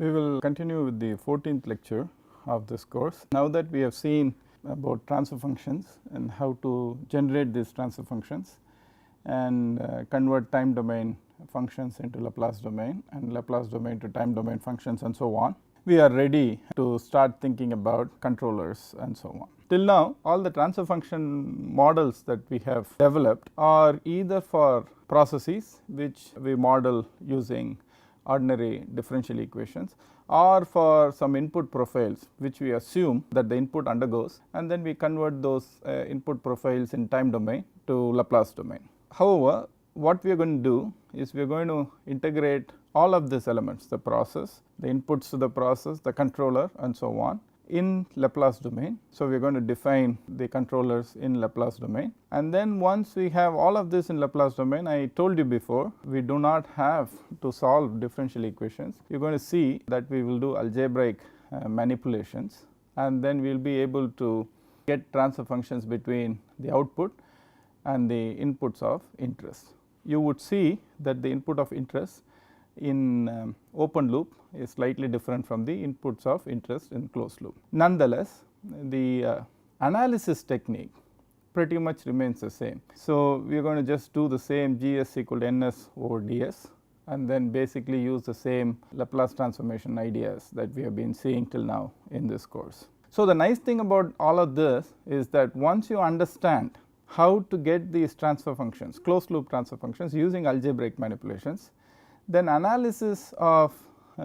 We will continue with the 14th lecture of this course. Now that we have seen about transfer functions and how to generate these transfer functions and convert time domain functions into Laplace domain and Laplace domain to time domain functions and so on, we are ready to start thinking about controllers and so on. Till now, all the transfer function models that we have developed are either for processes which we model using ordinary differential equations, or for some input profiles which we assume that the input undergoes, and then we convert those input profiles in time domain to Laplace domain. However, what we are going to do is we are going to integrate all of these elements, the process, the inputs to the process, the controller and so on, in Laplace domain. So, we are going to define the controllers in Laplace domain, and then once we have all of this in Laplace domain, I told you before, we do not have to solve differential equations. You are going to see that we will do algebraic manipulations, and then we will be able to get transfer functions between the output and the inputs of interest. You would see that the input of interest in open loop is slightly different from the inputs of interest in closed loop. Nonetheless, the analysis technique pretty much remains the same. So, we are going to just do the same Gs equal to Ns over ds, and then basically use the same Laplace transformation ideas that we have been seeing till now in this course. So, the nice thing about all of this is that once you understand how to get these transfer functions, closed loop transfer functions using algebraic manipulations, then analysis of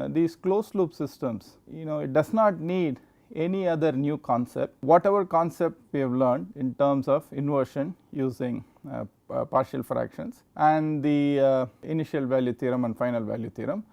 these closed loop systems, it does not need any other new concept. Whatever concept we have learned in terms of inversion using partial fractions and the initial value theorem and final value theorem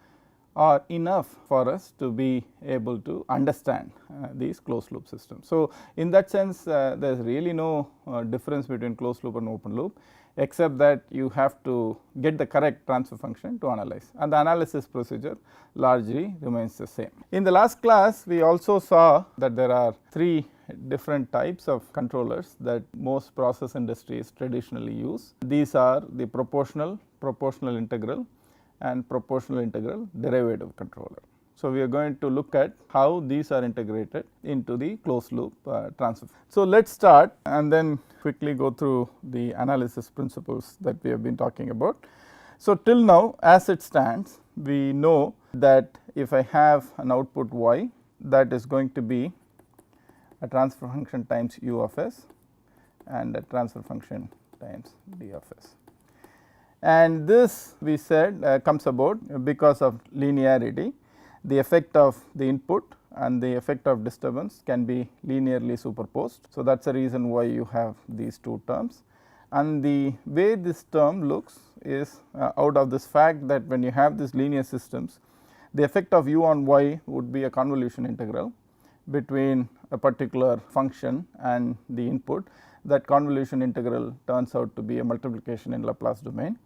are enough for us to be able to understand these closed loop systems. So, in that sense there is really no difference between closed loop and open loop, except that you have to get the correct transfer function to analyze, and the analysis procedure largely remains the same. In the last class, we also saw that there are three different types of controllers that most process industries traditionally use. These are the proportional integral and proportional integral derivative controller. So, we are going to look at how these are integrated into the closed loop transfer. So, let us start and then quickly go through the analysis principles that we have been talking about. So, till now as it stands, we know that if I have an output y, that is going to be a transfer function times u of s and a transfer function times d of s. And this we said comes about because of linearity. The effect of the input and the effect of disturbance can be linearly superposed. So, that is the reason why you have these two terms, and the way this term looks is out of this fact that when you have these linear systems, the effect of u on y would be a convolution integral between a particular function and the input. That convolution integral turns out to be a multiplication in Laplace domain.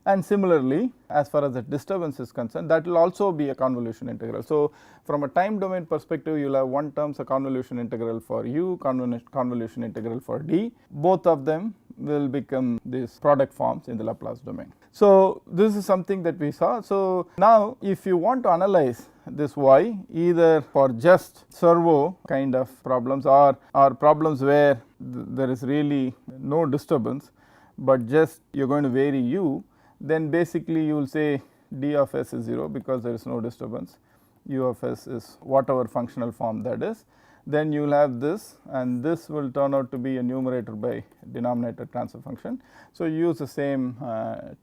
And similarly, as far as the disturbance is concerned, that will also be a convolution integral. So, from a time domain perspective, you will have one term a convolution integral for u, convolution integral for d. Both of them will become these product forms in the Laplace domain. So, this is something that we saw. So, now if you want to analyze this y either for just servo kind of problems or problems where there is really no disturbance, but just you are going to vary u, then basically you will say d of s is 0 because there is no disturbance, u of s is whatever functional form that is. Then you will have this, and this will turn out to be a numerator by denominator transfer function. So, you use the same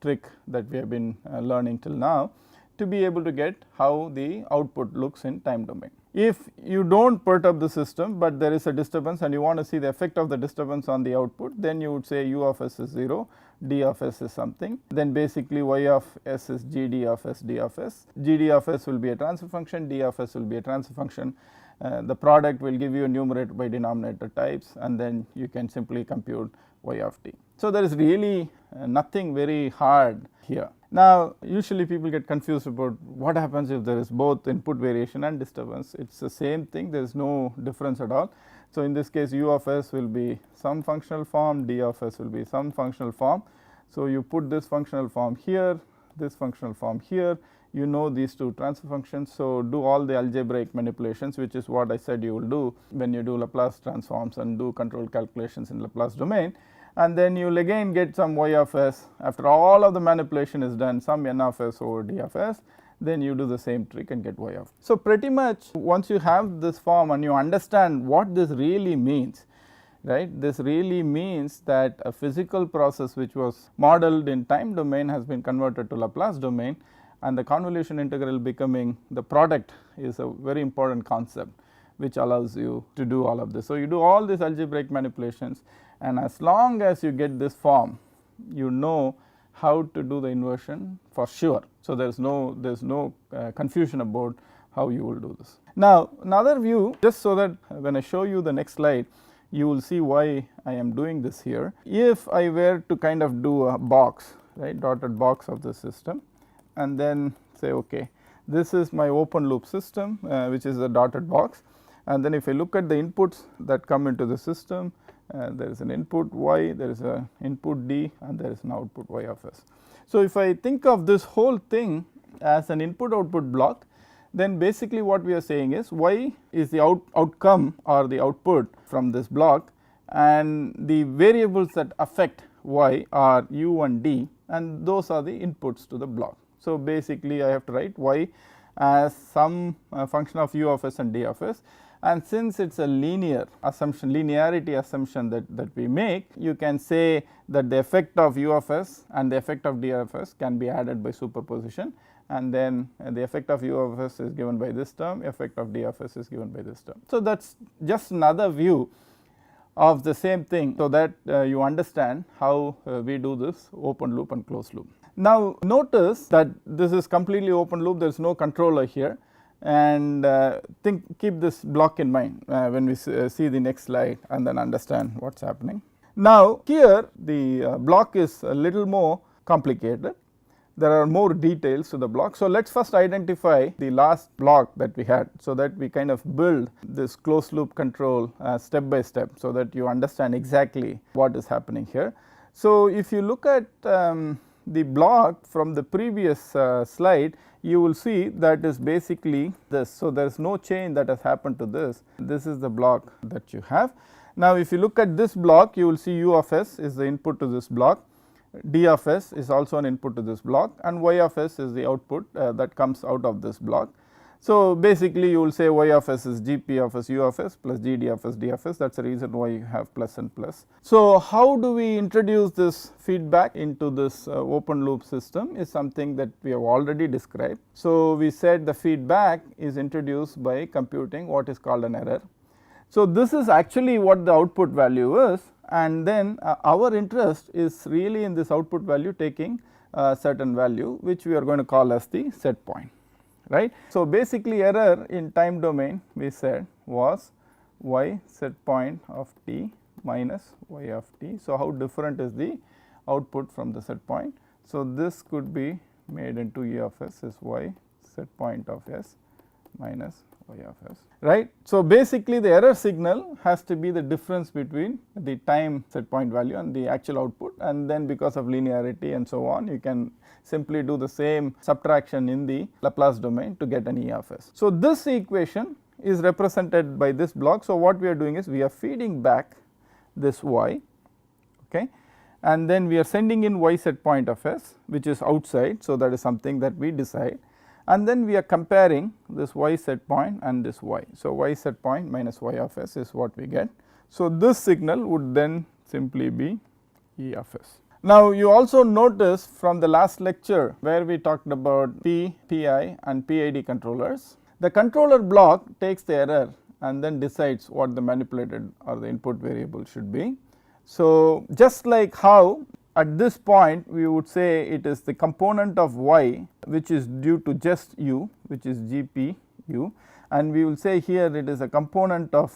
trick that we have been learning till now to be able to get how the output looks in time domain. If you do not perturb the system, but there is a disturbance and you want to see the effect of the disturbance on the output, then you would say u of s is 0, d of s is something, then basically y of s is g d of s d of s. G d of s will be a transfer function, d of s will be a transfer function. The product will give you a numerator by denominator types, and then you can simply compute y of t. So, there is really nothing very hard here. Now, usually people get confused about what happens if there is both input variation and disturbance. It is the same thing, there is no difference at all. So, in this case u of s will be some functional form, d of s will be some functional form. So, you put this functional form here, this functional form here, you know these two transfer functions. So, do all the algebraic manipulations, which is what I said you will do when you do Laplace transforms and do control calculations in Laplace domain, and then you will again get some y of s after all of the manipulation is done, some n of s over d of s, then you do the same trick and get y of. So, pretty much once you have this form and you understand what this really means, right, this really means that a physical process which was modeled in time domain has been converted to Laplace domain, and the convolution integral becoming the product is a very important concept which allows you to do all of this. So, you do all these algebraic manipulations, and as long as you get this form, you know how to do the inversion for sure. So, there is no confusion about how you will do this. Now, another view, just so that when I show you the next slide, you will see why I am doing this here. If I were to kind of do a box, right, dotted box of the system, and then say okay, this is my open loop system, which is a dotted box, and then if I look at the inputs that come into the system, there is an input y, there is an input d, and there is an output y of s. So, if I think of this whole thing as an input output block, then basically what we are saying is y is the outcome or the output from this block, and the variables that affect y are u and d, and those are the inputs to the block. So, basically I have to write y as some function of u of s and d of s, and since it is a linear assumption, linearity assumption that we make, you can say that the effect of u of s and the effect of d of s can be added by superposition, and then the effect of u of s is given by this term, effect of d of s is given by this term. So, that is just another view of the same thing, so that you understand how we do this open loop and closed loop. Now, notice that this is completely open loop, there is no controller here, and keep this block in mind when we see the next slide and then understand what is happening. Now, here the block is a little more complicated. There are more details to the block. So, let us first identify the last block that we had, so that we kind of build this closed loop control step by step, so that you understand exactly what is happening here. So, if you look at the block from the previous slide, you will see that is basically this. So, there is no change that has happened to this. This is the block that you have. Now, if you look at this block, you will see u of s is the input to this block, d of s is also an input to this block, and y of s is the output that comes out of this block. So, basically you will say y of s is g p of s u of s plus g d of s d of s, that is the reason why you have plus and plus. So, how do we introduce this feedback into this open loop system is something that we have already described. So, we said the feedback is introduced by computing what is called an error. So, this is actually what the output value is, and then our interest is really in this output value taking a certain value, which we are going to call as the set point, right. So, basically error in time domain we said was y set point of t minus y of t. So, how different is the output from the set point? So, this could be made into e of s is y set point of s minus y of s, right. So, basically the error signal has to be the difference between the time set point value and the actual output, and then because of linearity and so on, you can simply do the same subtraction in the Laplace domain to get an e of s. So, this equation is represented by this block. So, what we are doing is we are feeding back this y, okay, and then we are sending in y set point of s, which is outside. So, that is something that we decide, and then we are comparing this y set point and this y. So, y set point minus y of s is what we get. So, this signal would then simply be e of s. Now, you also notice from the last lecture where we talked about P, Pi and PID controllers, the controller block takes the error and then decides what the manipulated or the input variable should be. So, just like how at this point we would say it is the component of y which is due to just u, which is gp u, and we will say here it is a component of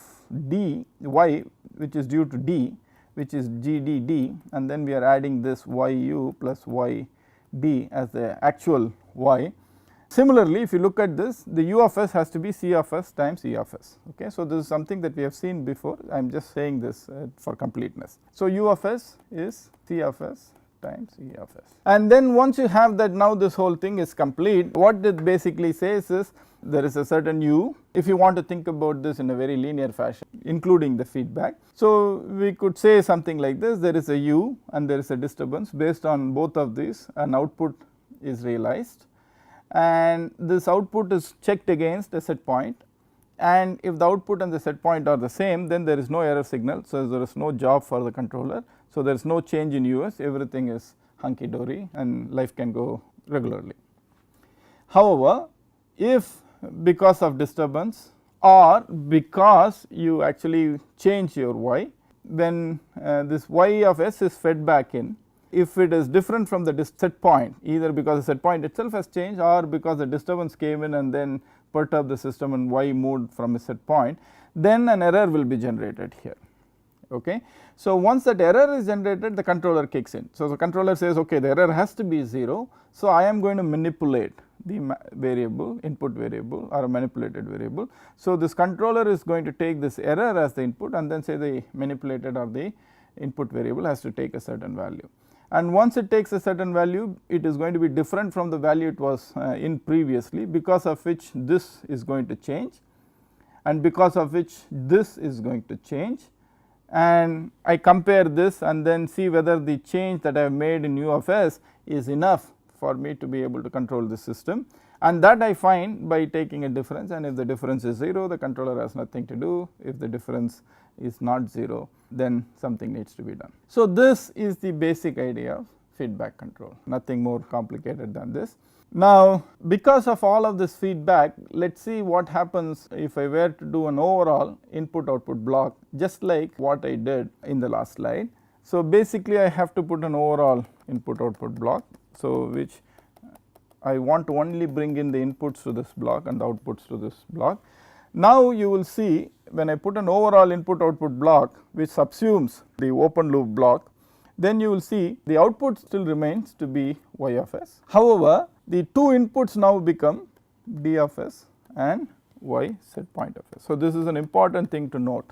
d y which is due to d, which is gdd, and then we are adding this yu plus yd as the actual y. Similarly, if you look at this, the u of s has to be c of s times e of s. Okay. So, this is something that we have seen before, I am just saying this for completeness. So, u of s is c of s times E of s. And then once you have that, now this whole thing is complete. What it basically says is there is a certain u, if you want to think about this in a very linear fashion including the feedback. So we could say something like this: there is a u and there is a disturbance. Based on both of these, an output is realized, and this output is checked against a set point, and if the output and the set point are the same, then there is no error signal. So there is no job for the controller. So there is no change in us, everything is hunky dory and life can go regularly. However, if because of disturbance or because you actually change your y, when this y of s is fed back in, if it is different from the set point, either because the set point itself has changed or because the disturbance came in and then perturbed the system and y moved from a set point, then an error will be generated here. Okay. So once that error is generated, the controller kicks in. So the controller says, okay, the error has to be 0, so I am going to manipulate the variable, input variable or a manipulated variable. So this controller is going to take this error as the input and then say the manipulated or the input variable has to take a certain value. And once it takes a certain value, it is going to be different from the value it was in previously, because of which this is going to change and because of which this is going to change, and I compare this and then see whether the change that I have made in u of s is enough for me to be able to control the system, and that I find by taking a difference, and if the difference is 0, the controller has nothing to do. If the difference is not 0, then something needs to be done. So this is the basic idea of feedback control, nothing more complicated than this. Now because of all of this feedback, let us see what happens if I were to do an overall input output block, just like what I did in the last slide. So basically I have to put an overall input output block, so which I want to only bring in the inputs to this block and the outputs to this block. Now you will see when I put an overall input output block which subsumes the open loop block, then you will see the output still remains to be y of s. However, the two inputs now become d of s and y set point of s. So this is an important thing to note.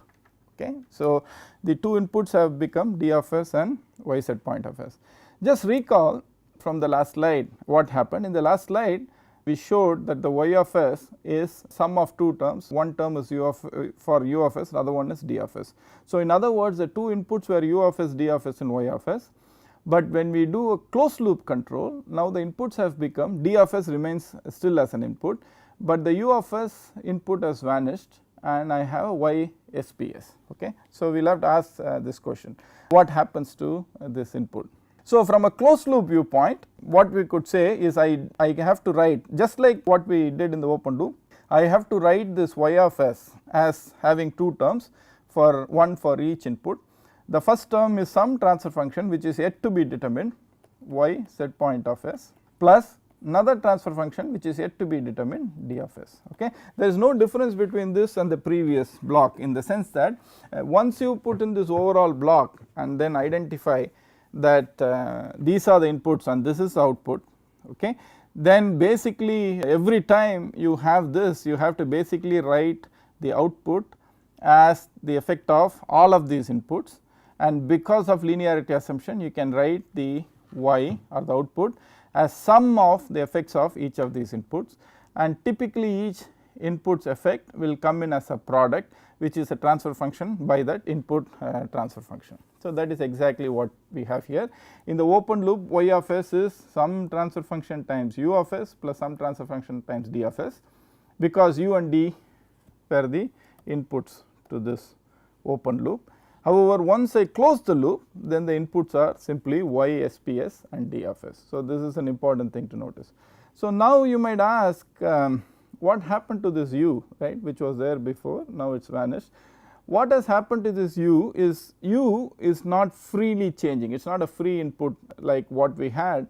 Okay. So the two inputs have become d of s and y set point of s. Just recall from the last slide what happened. In the last slide we showed that the y of s is sum of two terms, one term is u of for u of s, the other one is d of s. So in other words, the two inputs were u of s, d of s and y of s, but when we do a closed loop control, now the inputs have become d of s remains still as an input, but the u of s input has vanished and I have y SPS. Okay. So we will have to ask this question, what happens to this input? So from a closed loop viewpoint, what we could say is I have to write, just like what we did in the open loop, I have to write this y of s as having two terms, for one for each input. The first term is some transfer function which is yet to be determined, y set point of s, plus another transfer function which is yet to be determined, d of s. Okay. There is no difference between this and the previous block, in the sense that once you put in this overall block and then identify that these are the inputs and this is the output, okay, then basically every time you have this, you have to basically write the output as the effect of all of these inputs, and because of linearity assumption you can write the y or the output as sum of the effects of each of these inputs, and typically each input's effect will come in as a product which is a transfer function by that input transfer function. So that is exactly what we have here. In the open loop, y of s is some transfer function times u of s plus some transfer function times d of s, because u and d were the inputs to this open loop. However, once I close the loop, then the inputs are simply y SPS and d of s. So this is an important thing to notice. So now you might ask, what happened to this u, right, which was there before, now it is vanished. What has happened to this u is not freely changing, it is not a free input like what we had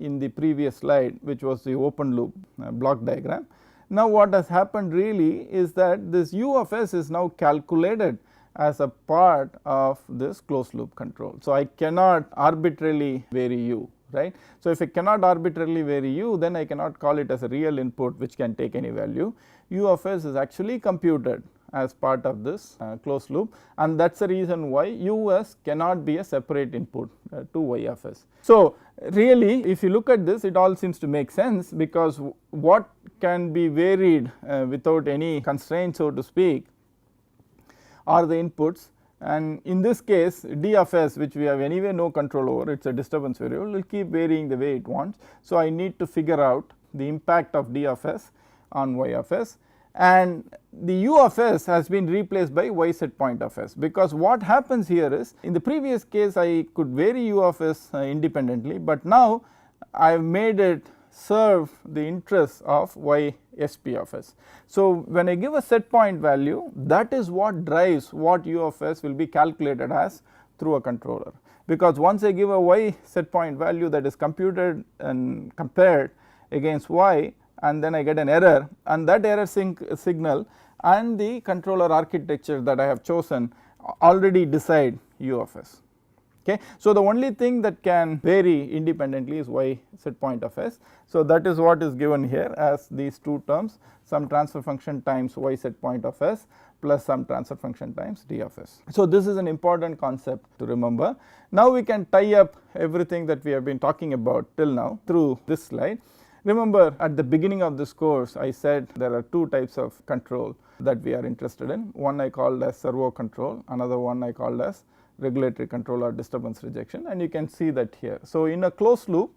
in the previous slide, which was the open loop block diagram. Now what has happened really is that this u of s is now calculated as a part of this closed loop control. So I cannot arbitrarily vary u, right. So if I cannot arbitrarily vary u, then I cannot call it as a real input which can take any value. U of s is actually computed as part of this closed loop, and that is the reason why US cannot be a separate input to Y of S. So, really if you look at this, it all seems to make sense, because what can be varied without any constraint, so to speak, are the inputs, and in this case d of s, which we have anyway no control over, it is a disturbance variable, will keep varying the way it wants. So, I need to figure out the impact of d of s on y of s, and the u of s has been replaced by y set point of s, because what happens here is, in the previous case I could vary u of s independently, but now I have made it serve the interests of y sp of s. So, when I give a set point value, that is what drives what u of s will be calculated as through a controller, because once I give a y set point value that is computed and compared against y, and then I get an error, and that error signal and the controller architecture that I have chosen already decide u of s. Okay. So, the only thing that can vary independently is y set point of s. So, that is what is given here as these two terms, some transfer function times y set point of s plus some transfer function times d of s. So, this is an important concept to remember. Now, we can tie up everything that we have been talking about till now through this slide. Remember, at the beginning of this course I said there are two types of control that we are interested in. One I called as servo control, another one I called as regulatory control or disturbance rejection, and you can see that here. So, in a closed loop,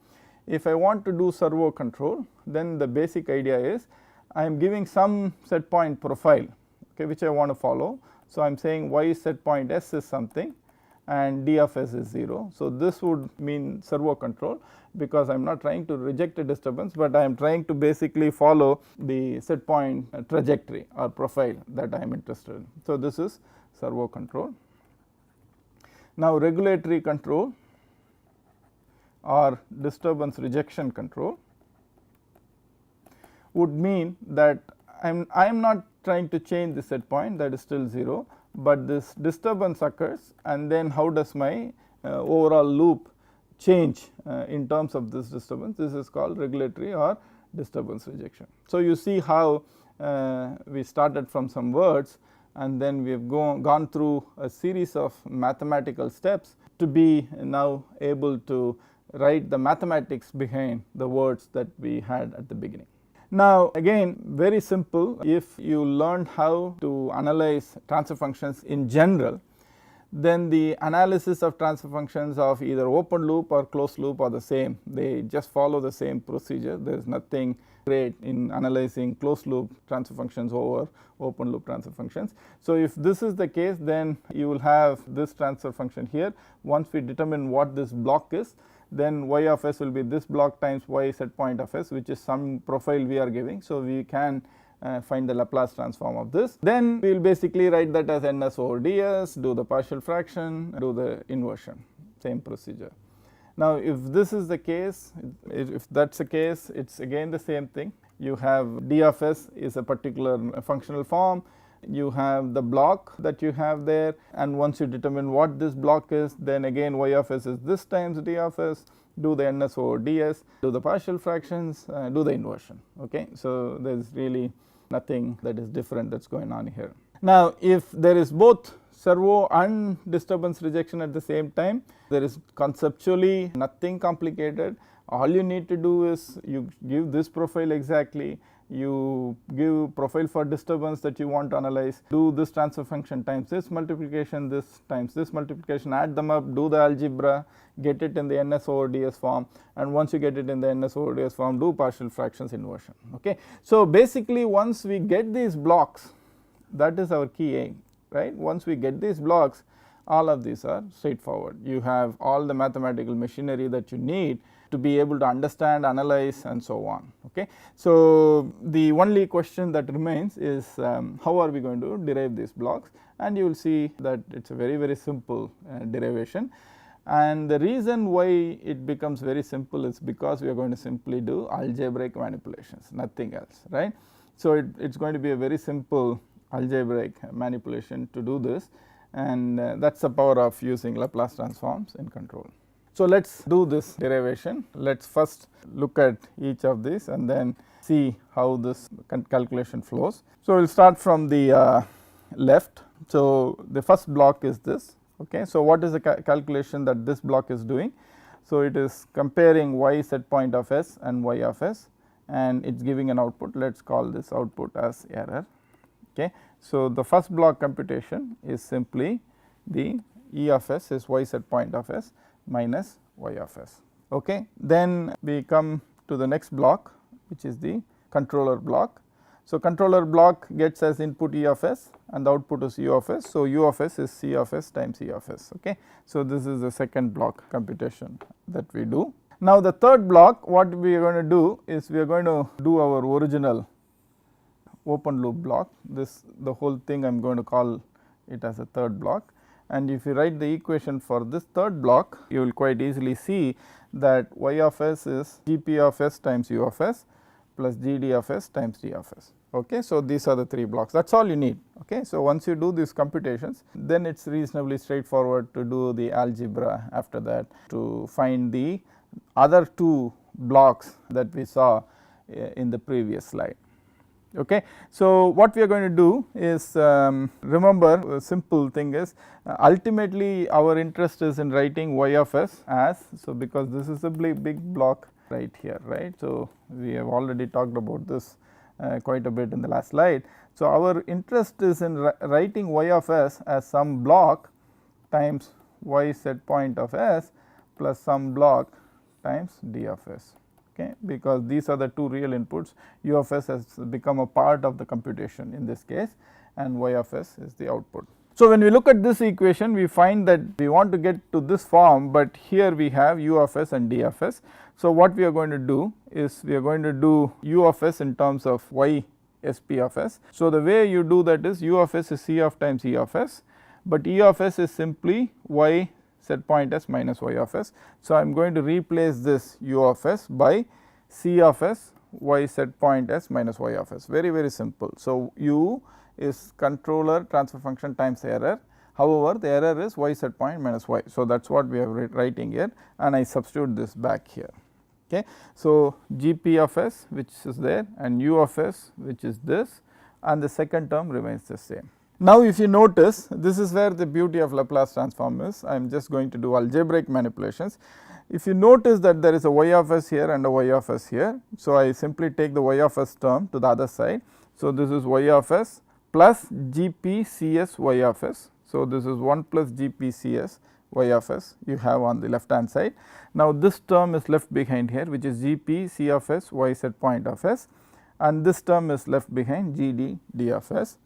if I want to do servo control, then the basic idea is I am giving some set point profile, okay, which I want to follow. So, I am saying y set point s is something and d of s is 0. So, this would mean servo control, because I am not trying to reject a disturbance, but I am trying to basically follow the set point trajectory or profile that I am interested in. So, this is servo control. Now, regulatory control or disturbance rejection control would mean that I am not trying to change the set point, that is still 0, but this disturbance occurs, and then how does my overall loop change in terms of this disturbance. This is called regulatory or disturbance rejection. So, you see how we started from some words, and then we have gone through a series of mathematical steps to be now able to write the mathematics behind the words that we had at the beginning. Now, again, very simple. If you learned how to analyze transfer functions in general, then the analysis of transfer functions of either open loop or closed loop are the same. They just follow the same procedure. There is nothing great in analyzing closed loop transfer functions over open loop transfer functions. So, if this is the case, then you will have this transfer function here. Once we determine what this block is, then y of s will be this block times y set point of s, which is some profile we are giving. So, we can find the Laplace transform of this. Then we will basically write that as ns over ds, do the partial fraction, do the inversion, same procedure. Now, if this is the case, if that is the case, it is again the same thing. You have d of s is a particular functional form, you have the block that you have there, and once you determine what this block is, then again y of s is this times d of s, do the ns over ds, do the partial fractions, do the inversion. Okay. So, there is really nothing that is different that is going on here. Now, if there is both servo and disturbance rejection at the same time, there is conceptually nothing complicated. All you need to do is you give this profile exactly, you give profile for disturbance that you want to analyze, do this transfer function times this multiplication, this times this multiplication, add them up, do the algebra, get it in the ns over ds form, and once you get it in the ns over ds form, do partial fractions inversion. Okay. So, basically once we get these blocks, that is our key aim, right. Once we get these blocks, all of these are straightforward. You have all the mathematical machinery that you need to be able to understand, analyze, and so on. Okay. So, the only question that remains is how are we going to derive these blocks, and you will see that it is a very simple derivation. And the reason why it becomes very simple is because we are going to simply do algebraic manipulations, nothing else, right. So, it is going to be a very simple algebraic manipulation to do this, and that is the power of using Laplace transforms in control. So, let us do this derivation. Let us first look at each of these and then see how this calculation flows. So, we will start from the left. So, the first block is this. Okay. So, what is the calculation that this block is doing? So, it is comparing y set point of s and y of s, and it is giving an output. Let us call this output as error. Okay. So, the first block computation is simply the E of s is y set point of s minus y of s. Okay. Then we come to the next block, which is the controller block. So, controller block gets as input E of s and the output is U of s. So, U of s is C of s times E of s. Okay. So, this is the second block computation that we do. Now, the third block, what we are going to do is we are going to do our original open loop block. This, the whole thing I am going to call it as a third block, and if you write the equation for this third block, you will quite easily see that y of s is g p of s times u of s plus g d of s times d of s. Okay. So, these are the three blocks, that is all you need. Okay. So, once you do these computations, then it is reasonably straightforward to do the algebra after that to find the other two blocks that we saw in the previous slide. Okay. So, what we are going to do is remember, a simple thing is ultimately our interest is in writing y of s as, so because this is a big block right here, right. So, we have already talked about this quite a bit in the last slide. So, our interest is in writing y of s as some block times y set point of s plus some block times d of s. Okay, because these are the two real inputs. U of s has become a part of the computation in this case, and y of s is the output. So, when we look at this equation, we find that we want to get to this form, but here we have u of s and d of s. So, what we are going to do is we are going to do u of s in terms of y sp of s. So, the way you do that is u of s is c of times e of s, but e of s is simply y set point s minus y of s. So, I am going to replace this u of s by c of s y set point s minus y of s, very simple. So, u is controller transfer function times error, however, the error is y set point minus y. So, that is what we are writing here, and I substitute this back here. Okay. So, g p of s which is there and u of s which is this, and the second term remains the same. Now, if you notice, this is where the beauty of Laplace transform is. I am just going to do algebraic manipulations. If you notice that there is a y of s here and a y of s here, so I simply take the y of s term to the other side. So, this is y of s plus g p c s y of s. So, this is 1 plus g p c s y of s you have on the left hand side. Now, this term is left behind here, which is g p c of s y set point of s, and this term is left behind g d d of s.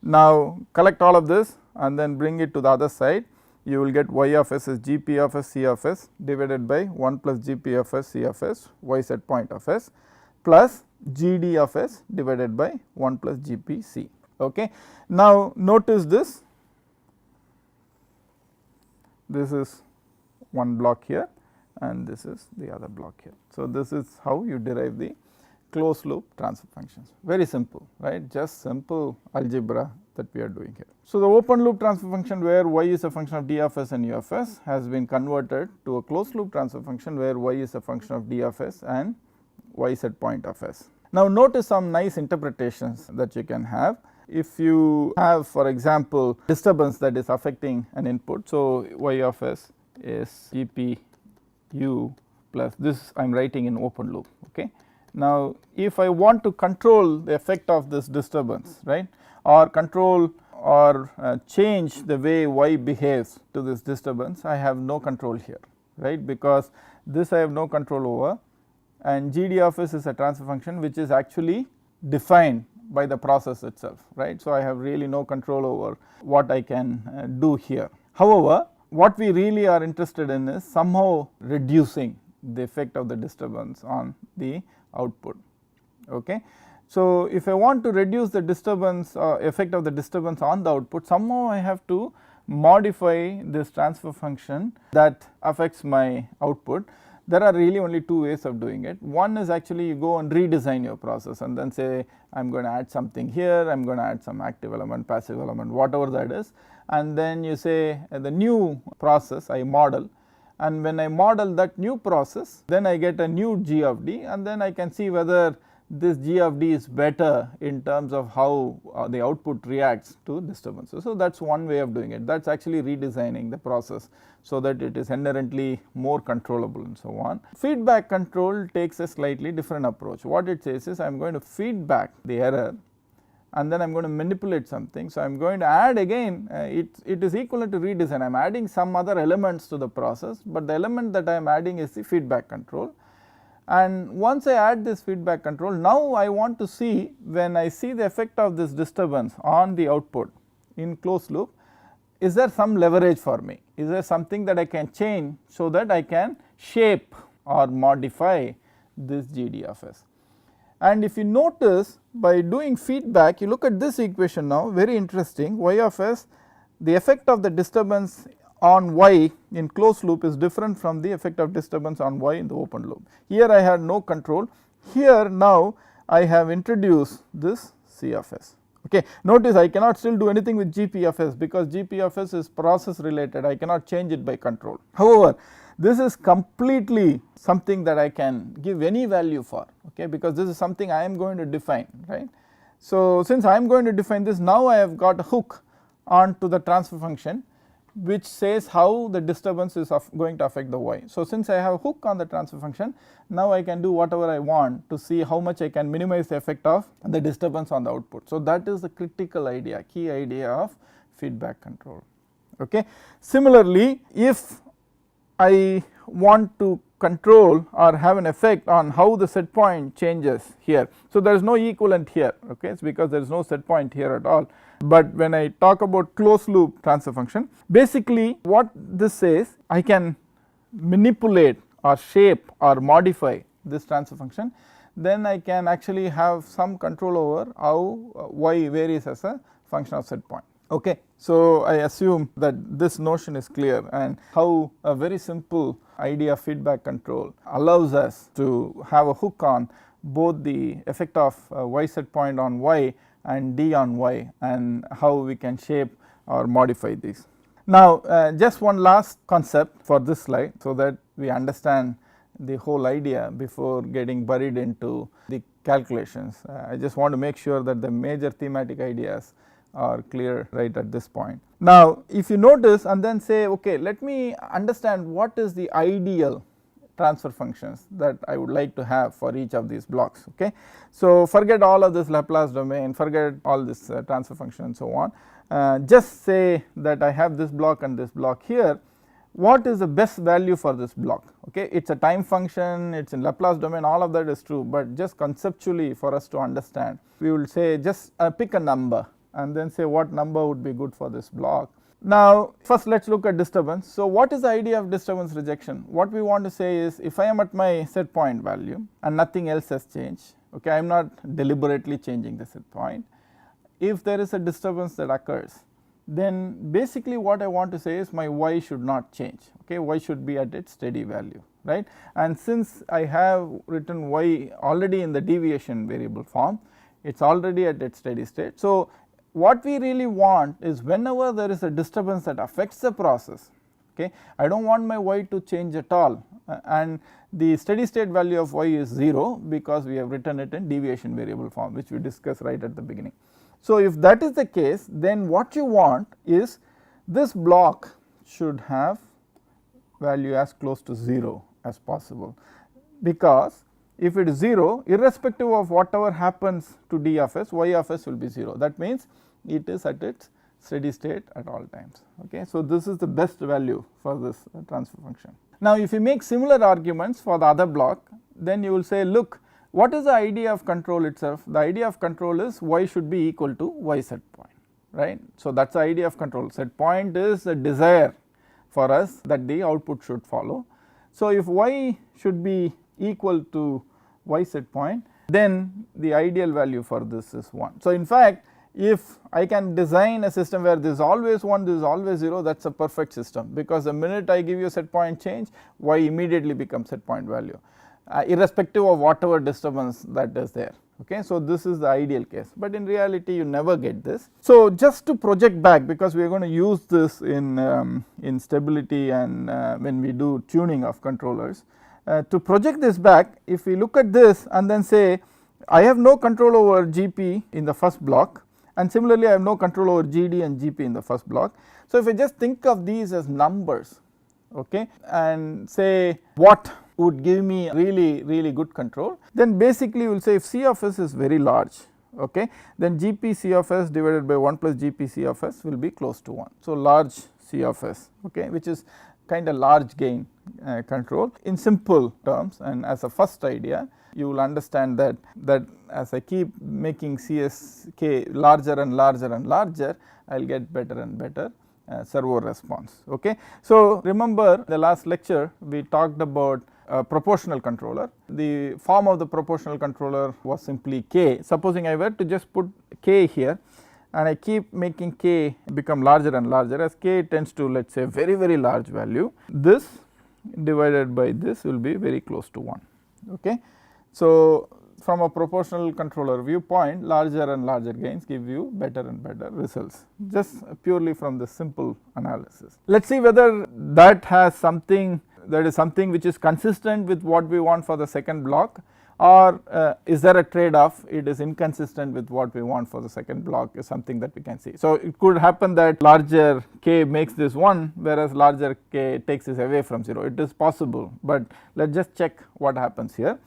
Now, collect all of this and then bring it to the other side, you will get y of s is g p of s c of s divided by 1 plus g p of s c of s y set point of s plus g d of s divided by 1 plus g p c. Okay. Now, notice this is one block here and this is the other block here. So, this is how you derive the closed loop transfer functions, very simple, right, just simple algebra that we are doing here. So, the open loop transfer function where y is a function of d of s and u of s has been converted to a closed loop transfer function where y is a function of d of s and y set point of s. Now, notice some nice interpretations that you can have. If you have, for example, disturbance that is affecting an input, so y of s is g p u plus this I am writing in open loop. Okay. Now, if I want to control the effect of this disturbance, right, or control or change the way y behaves to this disturbance, I have no control here, right, because this I have no control over, and g d of s is a transfer function which is actually defined by the process itself, right. So, I have really no control over what I can do here. However, what we really are interested in is somehow reducing the effect of the disturbance on the output. Okay. So, if I want to reduce the disturbance effect of the disturbance on the output, somehow I have to modify this transfer function that affects my output. There are really only two ways of doing it. One is actually you go and redesign your process and then say I am going to add something here, I am going to add some active element, passive element, whatever that is, and then you say the new process I model, and when I model that new process, then I get a new g of d, and then I can see whether this G of D is better in terms of how the output reacts to disturbances. So, that is one way of doing it, that is actually redesigning the process so that it is inherently more controllable and so on. Feedback control takes a slightly different approach. What it says is I am going to feedback the error and then I am going to manipulate something. So, I am going to add again it is equivalent to redesign, I am adding some other elements to the process, but the element that I am adding is the feedback control. And once I add this feedback control, now I want to see when I see the effect of this disturbance on the output in closed loop, is there some leverage for me, is there something that I can change so that I can shape or modify this GD of S. And if you notice, by doing feedback, you look at this equation now, very interesting, y of S, the effect of the disturbance on y in closed loop is different from the effect of disturbance on y in the open loop. Here I had no control, here now I have introduced this C of S. Okay. Notice I cannot still do anything with GP of S because GP of S is process related, I cannot change it by control. However, this is completely something that I can give any value for, okay, because this is something I am going to define, right. So, since I am going to define this, now I have got a hook onto the transfer function which says how the disturbance is going to affect the y. So, since I have a hook on the transfer function, now I can do whatever I want to see how much I can minimize the effect of the disturbance on the output. So, that is the critical idea, key idea of feedback control. Okay. Similarly, if I want to control or have an effect on how the set point changes here. So, there is no equivalent here, okay, it is because there is no set point here at all. But when I talk about closed loop transfer function, basically what this says, I can manipulate or shape or modify this transfer function, then I can actually have some control over how y varies as a function of set point. Okay. So, I assume that this notion is clear and how a very simple idea of feedback control allows us to have a hook on both the effect of y set point on y and D on y and how we can shape or modify these. Now, just one last concept for this slide so that we understand the whole idea before getting buried into the calculations. I just want to make sure that the major thematic ideas are clear right at this point. Now, if you notice and then say, okay, let me understand what is the ideal transfer functions that I would like to have for each of these blocks. Okay. So, forget all of this Laplace domain, forget all this transfer function and so on, just say that I have this block and this block here, what is the best value for this block. Okay. It is a time function, it is in Laplace domain, all of that is true, but just conceptually for us to understand, we will say just pick a number and then say what number would be good for this block. Now, first let us look at disturbance. So, what is the idea of disturbance rejection? What we want to say is, if I am at my set point value and nothing else has changed, okay, I am not deliberately changing the set point. If there is a disturbance that occurs, then basically what I want to say is my y should not change, okay, y should be at its steady value, right. And since I have written y already in the deviation variable form, it is already at its steady state. So, what we really want is whenever there is a disturbance that affects the process, okay, I do not want my y to change at all and the steady state value of y is 0 because we have written it in deviation variable form, which we discussed right at the beginning. So, if that is the case, then what you want is this block should have value as close to 0 as possible, because if it is 0, irrespective of whatever happens to D of S, y of S will be 0. That means it is at its steady state at all times. Okay. So, this is the best value for this transfer function. Now, if you make similar arguments for the other block, then you will say, look, what is the idea of control itself? The idea of control is y should be equal to y set point, right. So, that is the idea of control. Set point is a desire for us that the output should follow. So, if y should be equal to y set point, then the ideal value for this is 1. So, in fact, if I can design a system where this is always 1, this is always 0, that is a perfect system, because the minute I give you a set point change, y immediately becomes set point value, irrespective of whatever disturbance that is there. Okay. So, this is the ideal case, but in reality you never get this. So, just to project back, because we are going to use this in stability and when we do tuning of controllers, to project this back, if we look at this and then say I have no control over GP in the first block, and similarly I have no control over GD and GP in the first block. So, if I just think of these as numbers, okay, and say what would give me really good control, then basically we will say if C of s is very large, okay, then GP C of s divided by 1 plus GP C of s will be close to 1. So, large C of s, okay, which is kind of large gain control in simple terms, and as a first idea you will understand that as I keep making CSK larger and larger and larger, I will get better and better servo response. Okay. So, remember the last lecture we talked about a proportional controller. The form of the proportional controller was simply K. Supposing I were to just put K here and I keep making K become larger and larger, as K tends to, let us say, very large value, this divided by this will be very close to 1. Okay. So, from a proportional controller viewpoint, larger and larger gains give you better and better results, just purely from the simple analysis. Let us see whether that has something, that is something which is consistent with what we want for the second block, or is there a trade off, it is inconsistent with what we want for the second block, is something that we can see. So, it could happen that larger K makes this 1, whereas larger K takes this away from 0, it is possible, but let us just check what happens here.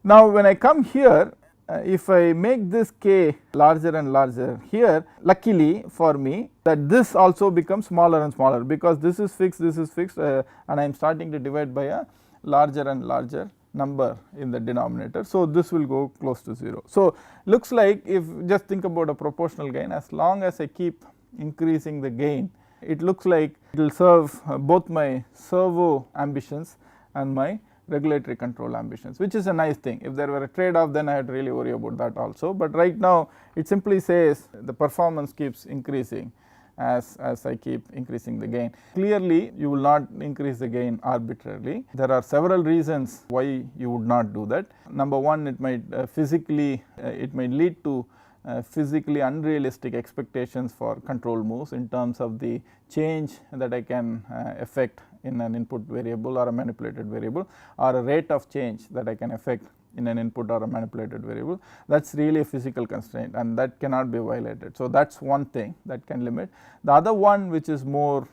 Now, when I come here, if I make this K larger and larger here, luckily for me that this also becomes smaller and smaller, because this is fixed, and I am starting to divide by a larger and larger number in the denominator. So, this will go close to 0. So, looks like if just think about a proportional gain, as long as I keep increasing the gain, it looks like it will serve both my servo ambitions and my regulatory control ambitions, which is a nice thing. If there were a trade off, then I had to really worry about that also, but right now it simply says the performance keeps increasing as I keep increasing the gain. Clearly you will not increase the gain arbitrarily. There are several reasons why you would not do that. Number one, it might it might lead to physically unrealistic expectations for control moves in terms of the change that I can effect in an input variable or a manipulated variable, or a rate of change that I can effect in an input or a manipulated variable. That is really a physical constraint and that cannot be violated. So, that is one thing that can limit. The other one, which is more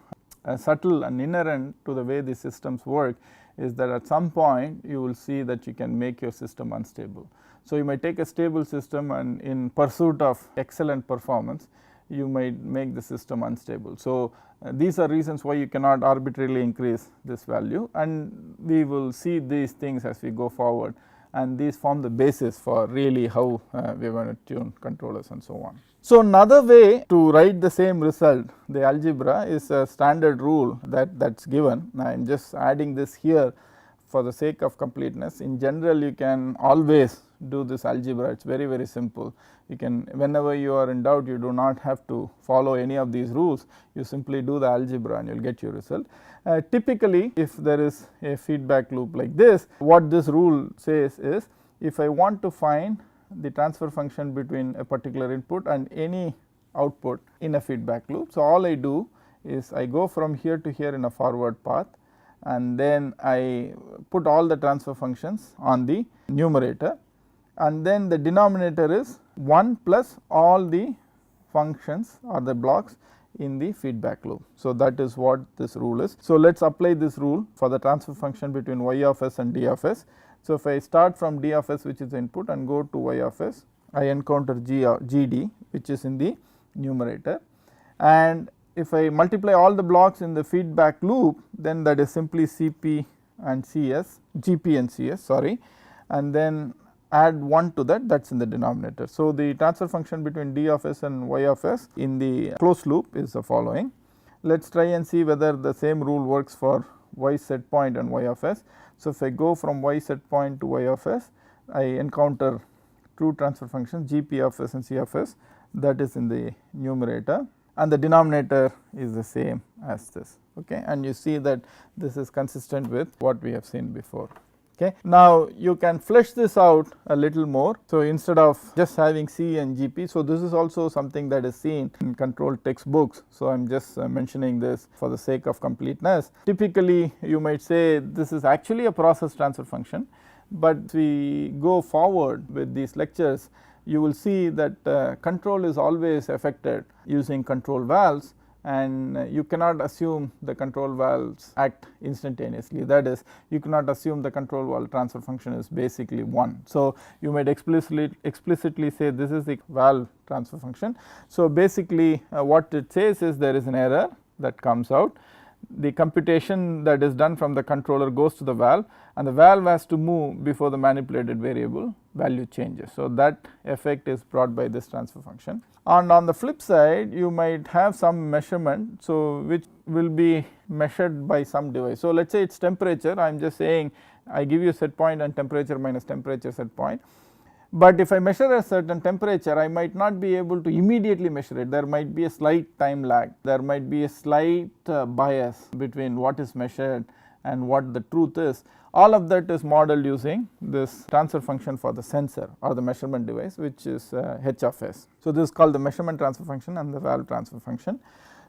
subtle and inherent to the way these systems work, is that at some point you will see that you can make your system unstable. So, you might take a stable system and in pursuit of excellent performance you might make the system unstable. So, these are reasons why you cannot arbitrarily increase this value, and we will see these things as we go forward, and these form the basis for really how we are going to tune controllers and so on. So, another way to write the same result, the algebra, is a standard rule that is given. I am just adding this here for the sake of completeness. In general, you can always do this algebra, it is very simple. You can, whenever you are in doubt, you do not have to follow any of these rules, you simply do the algebra and you will get your result. Typically, if there is a feedback loop like this, what this rule says is, if I want to find the transfer function between a particular input and any output in a feedback loop. So, all I do is I go from here to here in a forward path, and then I put all the transfer functions on the numerator, and then the denominator is 1 plus all the functions or the blocks in the feedback loop. So, that is what this rule is. So, let us apply this rule for the transfer function between y of s and d of s. So, if I start from d of s, which is the input, and go to y of s, I encounter gd, which is in the numerator, and if I multiply all the blocks in the feedback loop, then that is simply Cp and Cs, Gp and Cs, sorry, and then add 1 to that, that is in the denominator. So, the transfer function between d of s and y of s in the closed loop is the following. Let us try and see whether the same rule works for y set point and y of s. So, if I go from y set point to y of s, I encounter two transfer functions Gp of s and C of s, that is in the numerator, and the denominator is the same as this. Okay. And you see that this is consistent with what we have seen before. Okay. Now, you can flesh this out a little more. So, instead of just having C and Gp, so this is also something that is seen in control textbooks. So, I am just mentioning this for the sake of completeness. Typically, you might say this is actually a process transfer function, but if we go forward with these lectures, you will see that control is always affected using control valves, and you cannot assume the control valves act instantaneously. That is, you cannot assume the control valve transfer function is basically 1. So, you might explicitly say this is the valve transfer function. So, basically what it says is there is an error that comes out. The computation that is done from the controller goes to the valve, and the valve has to move before the manipulated variable value changes. So, that effect is brought by this transfer function. And on the flip side, you might have some measurement, so which will be measured by some device. So, let us say it is temperature. I am just saying I give you set point and temperature minus temperature set point. But if I measure a certain temperature, I might not be able to immediately measure it. There might be a slight time lag, there might be a slight bias between what is measured and what the truth is. All of that is modeled using this transfer function for the sensor or the measurement device, which is h of s. So, this is called the measurement transfer function and the valve transfer function.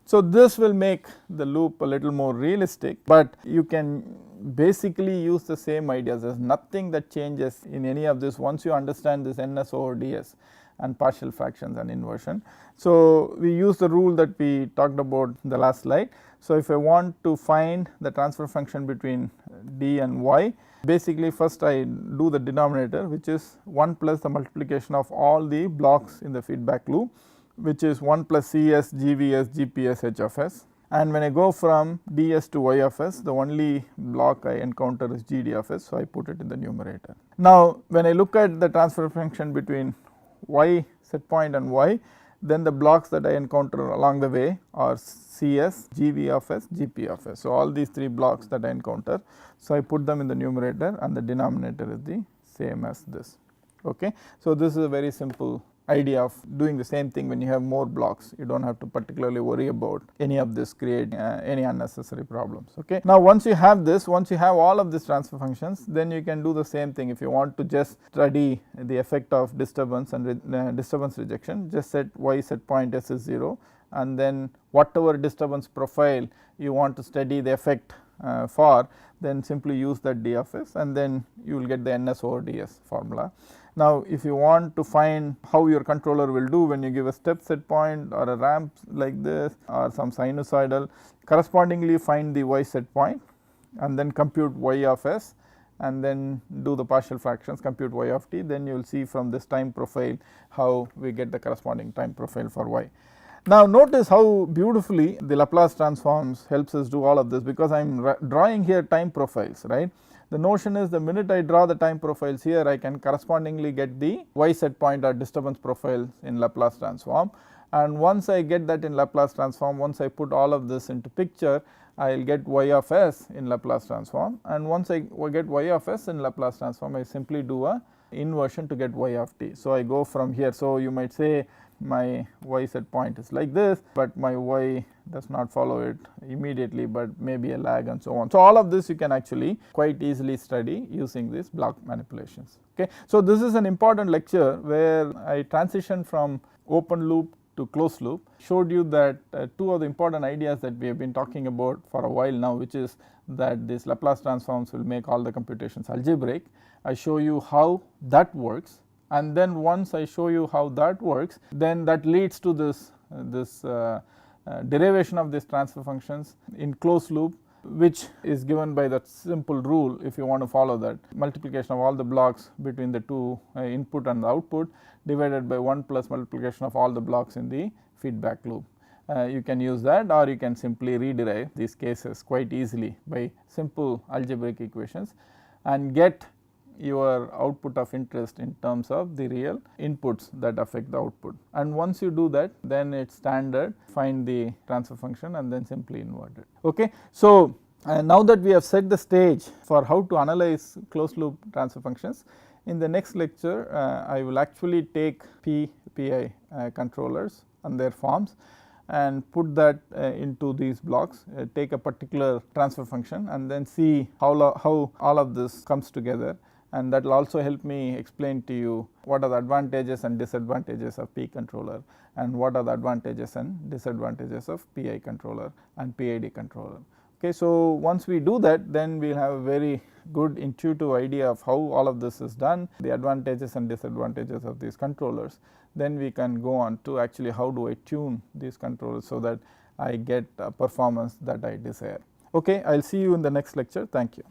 So, this will make the loop a little more realistic, but you can basically use the same ideas. There is nothing that changes in any of this once you understand this ns over ds and partial fractions and inversion. So, we use the rule that we talked about in the last slide. So, if I want to find the transfer function between d and y, basically first I do the denominator, which is 1 plus the multiplication of all the blocks in the feedback loop, which is 1 plus Cs, Gvs, Gps, h of s. And when I go from ds to y of s, the only block I encounter is gd of s. So, I put it in the numerator. Now, when I look at the transfer function between y set point and y, then the blocks that I encounter along the way are Cs, Gv of s, Gp of s. So, all these 3 blocks that I encounter. So, I put them in the numerator and the denominator is the same as this. Okay. So, this is a very simple idea of doing the same thing when you have more blocks. You do not have to particularly worry about any of this create any unnecessary problems. Okay. Now, once you have this, once you have all of these transfer functions, then you can do the same thing. If you want to just study the effect of disturbance and disturbance rejection, just set y set point s is 0, and then whatever disturbance profile you want to study the effect for, then simply use that d of s, and then you will get the ns over ds formula. Now, if you want to find how your controller will do when you give a step set point or a ramp like this or some sinusoidal, correspondingly find the y set point and then compute y of s, and then do the partial fractions, compute y of t, then you will see from this time profile how we get the corresponding time profile for y. Now, notice how beautifully the Laplace transforms helps us do all of this, because I am drawing here time profiles, right. The notion is the minute I draw the time profiles here, I can correspondingly get the y set point or disturbance profiles in Laplace transform, and once I get that in Laplace transform, once I put all of this into picture, I will get y of s in Laplace transform, and once I get y of s in Laplace transform, I simply do a inversion to get y of t. So, I go from here. So, you might say my y set point is like this, but my y does not follow it immediately, but maybe a lag and so on. So, all of this you can actually quite easily study using these block manipulations. Okay. So, this is an important lecture where I transition from open loop to closed loop, showed you that 2 of the important ideas that we have been talking about for a while now, which is that these Laplace transforms will make all the computations algebraic. I show you how that works, and then once I show you how that works, then that leads to this derivation of these transfer functions in closed loop, which is given by that simple rule. If you want to follow that, multiplication of all the blocks between the 2 input and the output divided by 1 plus multiplication of all the blocks in the feedback loop. You can use that, or you can simply rederive these cases quite easily by simple algebraic equations and get your output of interest in terms of the real inputs that affect the output. And once you do that, then it is standard, find the transfer function and then simply invert it. Okay. So, now that we have set the stage for how to analyze closed loop transfer functions, in the next lecture I will actually take PI controllers and their forms and put that into these blocks, take a particular transfer function and then see how all of this comes together, and that will also help me explain to you what are the advantages and disadvantages of P controller and what are the advantages and disadvantages of PI controller and PID controller. Okay, so once we do that, then we will have a very good intuitive idea of how all of this is done, the advantages and disadvantages of these controllers. Then we can go on to actually how do I tune these controllers, so that I get performance that I desire. Okay, I will see you in the next lecture. Thank you.